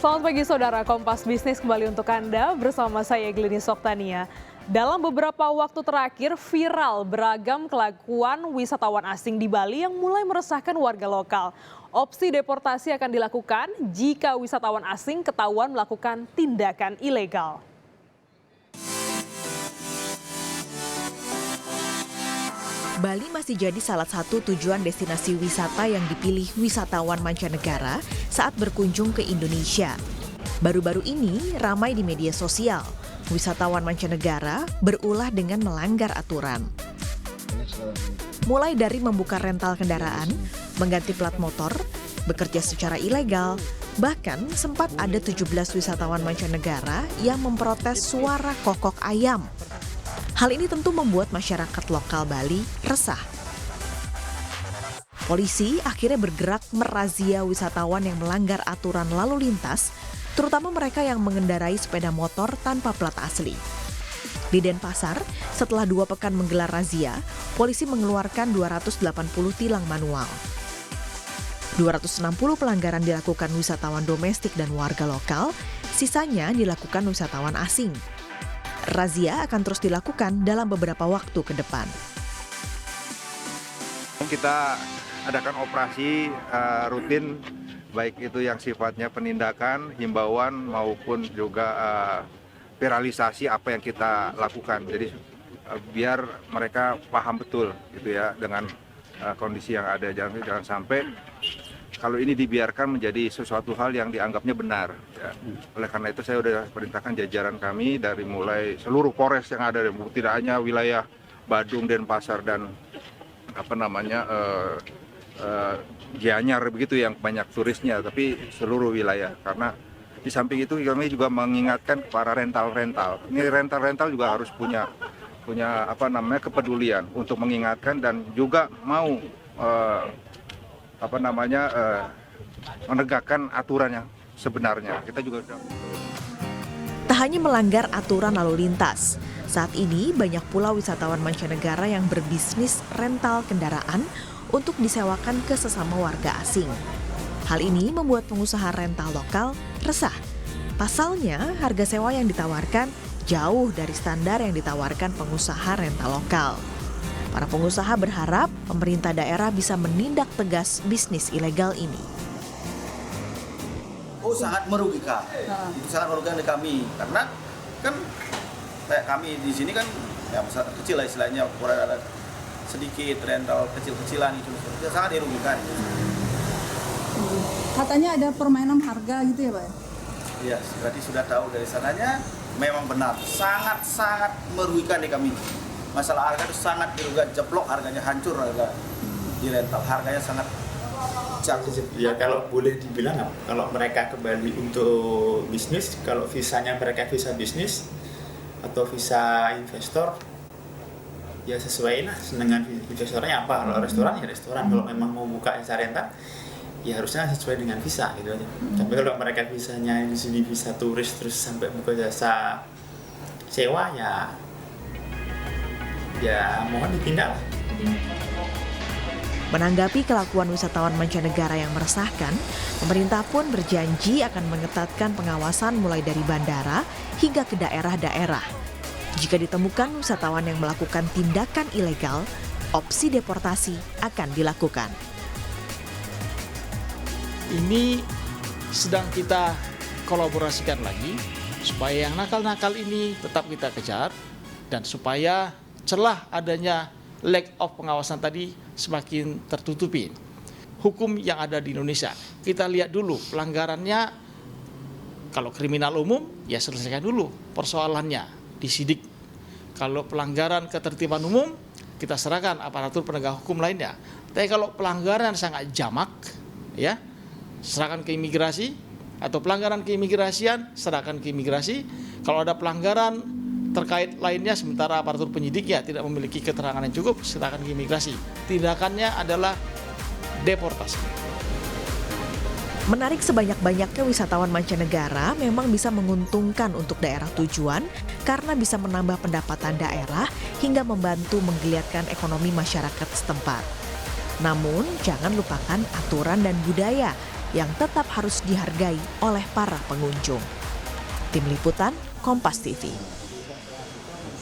Selamat pagi saudara, Kompas Bisnis kembali untuk Anda bersama saya Glenis Oktania. Dalam beberapa waktu terakhir viral beragam kelakuan wisatawan asing di Bali yang mulai meresahkan warga lokal. Opsi deportasi akan dilakukan jika wisatawan asing ketahuan melakukan tindakan ilegal. Bali masih jadi salah satu tujuan destinasi wisata yang dipilih wisatawan mancanegara saat berkunjung ke Indonesia. Baru-baru ini ramai di media sosial, wisatawan mancanegara berulah dengan melanggar aturan. Mulai dari membuka rental kendaraan, mengganti plat motor, bekerja secara ilegal, bahkan sempat ada 17 wisatawan mancanegara yang memprotes suara kokok ayam. Hal ini tentu membuat masyarakat lokal Bali resah. Polisi akhirnya bergerak merazia wisatawan yang melanggar aturan lalu lintas, terutama mereka yang mengendarai sepeda motor tanpa plat asli. Di Denpasar, setelah 2 pekan menggelar razia, polisi mengeluarkan 280 tilang manual. 260 pelanggaran dilakukan wisatawan domestik dan warga lokal, sisanya dilakukan wisatawan asing. Razia akan terus dilakukan dalam beberapa waktu ke depan. Kita adakan operasi rutin, baik itu yang sifatnya penindakan, himbauan maupun juga viralisasi apa yang kita lakukan. Jadi biar mereka paham betul gitu ya dengan kondisi yang ada. Jangan sampai kalau ini dibiarkan menjadi sesuatu hal yang dianggapnya benar. Ya. Oleh karena itu saya sudah perintahkan jajaran kami dari mulai seluruh Polres yang ada, tidak hanya wilayah Badung, Denpasar dan Gianyar begitu yang banyak turisnya, tapi seluruh wilayah. Karena di samping itu kami juga mengingatkan para rental-rental. Ini rental-rental juga harus punya kepedulian untuk mengingatkan dan juga mau menegakkan aturan yang sebenarnya. Kita juga Tak hanya melanggar aturan lalu lintas, saat ini banyak pula wisatawan mancanegara yang berbisnis rental kendaraan untuk disewakan ke sesama warga asing. Hal ini membuat pengusaha rental lokal resah. Pasalnya, harga sewa yang ditawarkan jauh dari standar yang ditawarkan pengusaha rental lokal. Para pengusaha berharap pemerintah daerah bisa menindak tegas bisnis ilegal ini. Oh, sangat merugikan. Sangat merugikan di kami karena kan kayak kami di sini kan ya kecil lah istilahnya, ada sedikit rental kecil-kecilan itu sangat dirugikan. Katanya ada permainan harga gitu ya, Pak? Iya, berarti sudah tahu dari sananya memang benar, sangat merugikan di kami. Masalah harga itu sangat dirugikan, jeblok harganya, hancur harga di rental, harganya sangat jatuh. Ya kalau boleh dibilang, kalau mereka kembali untuk bisnis, kalau visanya mereka visa bisnis atau visa investor, ya sesuai lah dengan investornya apa. Kalau restoran ya restoran, kalau memang mau buka jasa rental, ya harusnya sesuai dengan visa gitu aja. Tapi kalau mereka visanya di sini visa turis terus sampai buka jasa sewa, ya mohon ditindak. Menanggapi kelakuan wisatawan mancanegara yang meresahkan, pemerintah pun berjanji akan mengetatkan pengawasan mulai dari bandara hingga ke daerah-daerah. Jika ditemukan wisatawan yang melakukan tindakan ilegal, opsi deportasi akan dilakukan. Ini sedang kita kolaborasikan lagi supaya yang nakal-nakal ini tetap kita kejar dan supaya celah adanya lack of pengawasan tadi semakin tertutupi. Hukum yang ada di Indonesia, kita lihat dulu pelanggarannya. Kalau kriminal umum, ya selesaikan dulu persoalannya, disidik. Kalau pelanggaran ketertiban umum, kita serahkan aparatur penegak hukum lainnya. Tapi kalau pelanggaran sangat jamak, ya serahkan ke imigrasi, atau pelanggaran keimigrasian, serahkan ke imigrasi. Kalau ada pelanggaran terkait lainnya, sementara aparatur penyidiknya tidak memiliki keterangan yang cukup, serahkan ke imigrasi. Tindakannya adalah deportasi. Menarik sebanyak-banyaknya wisatawan mancanegara memang bisa menguntungkan untuk daerah tujuan karena bisa menambah pendapatan daerah hingga membantu menggeliatkan ekonomi masyarakat setempat. Namun, jangan lupakan aturan dan budaya yang tetap harus dihargai oleh para pengunjung. Tim Liputan, Kompas TV.